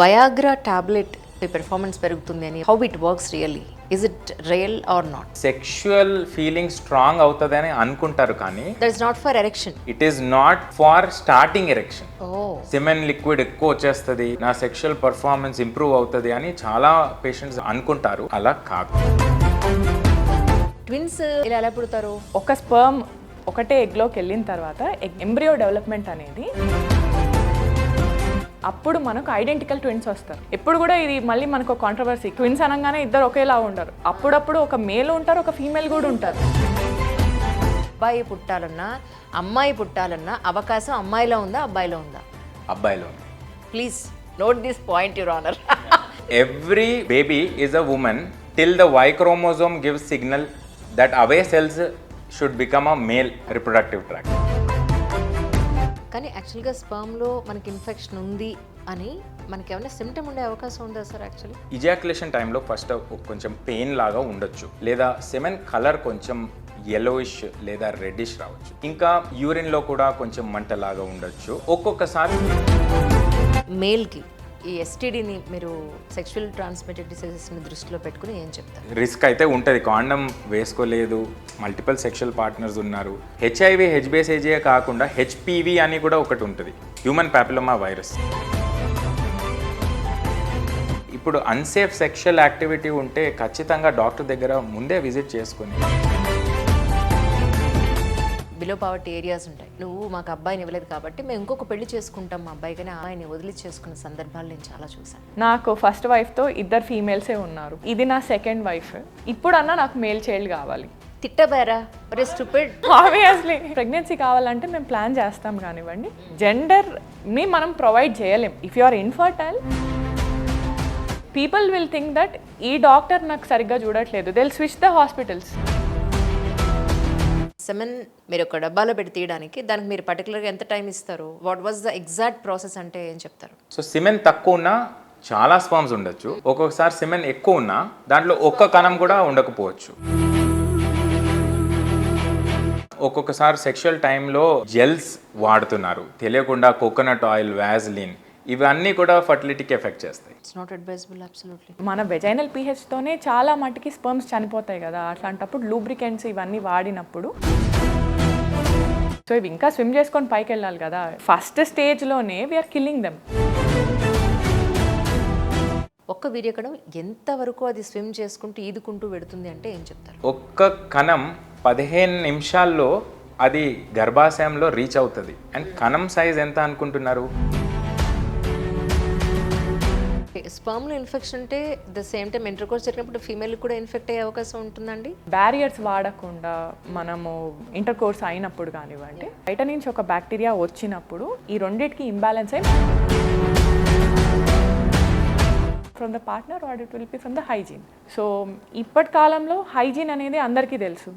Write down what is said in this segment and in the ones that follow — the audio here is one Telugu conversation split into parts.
వయాగ్రా టాబ్లెట్ పెర్ఫార్మెన్స్ పెరుగుతుంది అని how it works really, is it real or not? Sexual feeling strong అవుతుందని అనుకుంటారు కానీ that is not for erection. It is not for starting erection. Oh semen liquid ఎక్కువ వచ్చేస్తుంది, నా సెక్షువల్ పర్ఫార్మెన్స్ ఇంప్రూవ్ అవుతుంది అని చాలా పేషెంట్స్ అనుకుంటారు. అలా కాదు. ట్విన్స్ ఇలా ఎలా పుడతారు? ఒక స్పర్మ్ ఒకటే ఎగ్లోకి వెళ్ళిన తర్వాత ఎంబ్రియో డెవలప్మెంట్ అనేది అప్పుడు మనకు ఐడెంటికల్ ట్విన్స్ వస్తారు. ఎప్పుడు కూడా ఇది మళ్ళీ మనకు కాంట్రవర్సీ, ట్విన్స్ అనగానే ఇద్దరు ఒకేలా ఉండరు. అప్పుడప్పుడు ఒక మేల్ ఉంటారు, ఒక ఫీమేల్ కూడా ఉంటారు. అబ్బాయి పుట్టాలన్నా అమ్మాయి పుట్టాలన్నా అవకాశం అమ్మాయిలో ఉందా అబ్బాయిలో ఉందా? అబ్బాయిలో please note this point your honour. Every baby is a women till the Y chromosome gives signal that away cells should become a male reproductive tract. కానీ యాక్చువల్గా స్పర్మ్లో మనకి ఇన్ఫెక్షన్ ఉంది అని మనకి ఏమైనా సిమ్టమ్ ఉండే అవకాశం ఉందా సార్? యాక్చువల్లీ ఇజాక్యులేషన్ టైంలో ఫస్ట్ కొంచెం పెయిన్ లాగా ఉండొచ్చు, లేదా సెమెన్ కలర్ కొంచెం yellowish లేదా రెడ్డిష్ రావచ్చు. ఇంకా యూరిన్లో కూడా కొంచెం మంటలాగా ఉండొచ్చు. ఒక్కొక్కసారి మేల్కి ఈ ఎస్టీడీని మీరు సెక్షువల్ ట్రాన్స్మిటెడ్ డిసీజెస్ని దృష్టిలో పెట్టుకుని ఏం చెప్తారు? రిస్క్ అయితే ఉంటుంది. కాండమ్ వేసుకోలేదు, మల్టిపుల్ సెక్షువల్ పార్ట్నర్స్ ఉన్నారు. హెచ్ఐవి హెచ్బిఎస్ఏజే కాకుండా హెచ్పివి అని కూడా ఒకటి ఉంటుంది, హ్యూమన్ ప్యాపిలోమా వైరస్. ఇప్పుడు అన్సేఫ్ సెక్షువల్ యాక్టివిటీ ఉంటే ఖచ్చితంగా డాక్టర్ దగ్గర ముందే విజిట్ చేసుకుని. బిలో పావర్టీ ఏరియాస్ ఉంటాయి. నువ్వు మాకు అబ్బాయిని ఇవ్వలేదు కాబట్టి మేము ఇంకొక పెళ్లి చేసుకుంటాం మా అబ్బాయి, కానీ అమ్మాయిని వదిలి చేసుకున్న సందర్భాలు నేను చాలా చూసాను. నాకు ఫస్ట్ వైఫ్తో ఇద్దరు ఫీమేల్సే ఉన్నారు, ఇది నా సెకండ్ వైఫ్. ఇప్పుడన్నా నాకు మేల్ చైల్డ్ కావాలి. తిట్టబారా అరే స్టూపిడ్. ఆబ్వియస్లీ ప్రెగ్నెన్సీ కావాలంటే మేము ప్లాన్ చేస్తాం కానివ్వండి, జెండర్ని మనం ప్రొవైడ్ చేయలేం. If you are infertile people will think that ఈ డాక్టర్ నాకు సరిగ్గా చూడట్లేదు, they will switch the hospitals. Semen మీరు ఒక డబ్బాలో పెట్టి తీయడానికి దానికి మీరు పర్టికులర్గా ఎంత టైం ఇస్తారు? What was the exact process అంటే ఏం చెప్తారు? సో సిమెన్ తక్కువ ఉన్నా చాలా స్పర్మ్స్ ఉండొచ్చు, ఒక్కొక్కసారి సిమెన్ ఎక్కువ ఉన్నా దాంట్లో ఒక్క కణం కూడా ఉండకపోవచ్చు. ఒక్కొక్కసారి సెక్షువల్ టైంలో జెల్స్ వాడుతున్నారు తెలియకుండా, కోకోనట్ ఆయిల్, వ్యాజ్లిన్, ఇవన్నీ కూడా ఫర్టిలిటీకి ఎఫెక్ట్ చేస్తాయి. It's not advisable absolutely. మన వెజైనల్ పీహెచ్తోనే చాలా మటుకి స్పర్మ్స్ చనిపోతాయి కదా, అట్లాంటప్పుడు లూబ్రికెంట్స్ ఇవన్నీ వాడినప్పుడు. సో ఇవి ఇంకా స్విమ్ చేసుకొని పైకి వెళ్ళాలి కదా, ఫస్ట్ స్టేజ్లోనే వీఆర్ కిల్లింగ్ దెమ్. ఒక్క వీర్యకణం ఎంతవరకు అది స్విమ్ చేసుకుంటూ ఈదుకుంటూ పెడుతుంది అంటే ఏం చెప్తారు? ఒక్క కణం 15 నిమిషాల్లో అది గర్భాశయంలో రీచ్ అవుతుంది. అండ్ కణం సైజ్ ఎంత అనుకుంటున్నారు? స్పర్మ్లో ఇన్ఫెక్షన్ అంటే ద సేమ్ టైం ఇంటర్కోర్స్ జరిగినప్పుడు ఫీమేల్ కూడా ఇన్ఫెక్ట్ అయ్యే అవకాశం ఉంటుందండి. బ్యారియర్స్ వాడకుండా మనము ఇంటర్కోర్స్ అయినప్పుడు కానివ్వండి, బయట నుంచి ఒక బ్యాక్టీరియా వచ్చినప్పుడు ఈ రెండింటికి ఇంబ్యాలెన్స్ అయి from the partner or it will be from the hygiene. So ఇప్పటి కాలంలో హైజీన్ అనేది అందరికీ తెలుసు.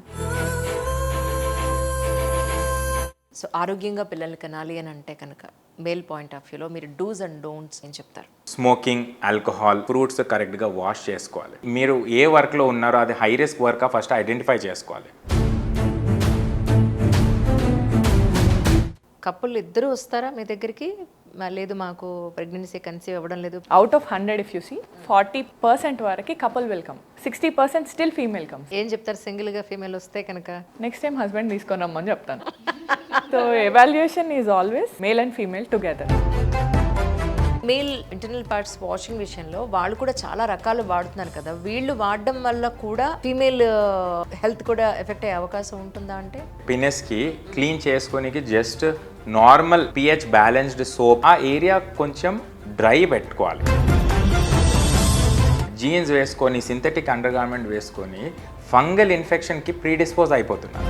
సో ఆరోగ్యంగా పిల్లల్ని కనాలి అని అంటే కనుక మేల్ పాయింట్ ఆఫ్ వ్యూలో మీరు డూస్ అండ్ డోంట్స్ ఏం చెప్తారు? స్మోకింగ్, ఆల్కహాల్, ఫ్రూట్స్ కరెక్ట్గా వాష్ చేసుకోవాలి. మీరు ఏ వర్క్లో ఉన్నారో అది high risk work first identify చేసుకోవాలి. కపుల్ ఇద్దరు వస్తారా మీ దగ్గరికి? లేదు మాకు ప్రెగ్నెన్సీ కన్సీవ్ అవ్వడం లేదు. Out of 100 if you see 40% వరకు couple will come, 60% still female comes. ఏం చెప్తారు సింగిల్గా ఫీమేల్ వస్తే కనుక? నెక్స్ట్ టైం హస్బెండ్ తీసుకొని రమ్మని చెప్తాను. So evaluation is always male and female together. Male internal parts washing విషయంలో వాళ్ళు కూడా చాలా రకాలు వాడుతున్నారు కదా, వీళ్ళు వాడడం వల్ల కూడా ఫీమేల్ హెల్త్ కూడా ఎఫెక్ట్ అయ్యే అవకాశం ఉంటుందా? అంటే పినెస్కి క్లీన్ చేసుకోనికి just normal pH balanced soap, ఆ ఏరియా కొంచెం డ్రై పెట్టుకోవాలి. జీన్స్ వేసుకొని సింథటిక్ అండర్ గార్మెంట్ వేసుకొని ఫంగల్ ఇన్ఫెక్షన్కి ప్రీడిస్పోజ్ అయిపోతున్నారు.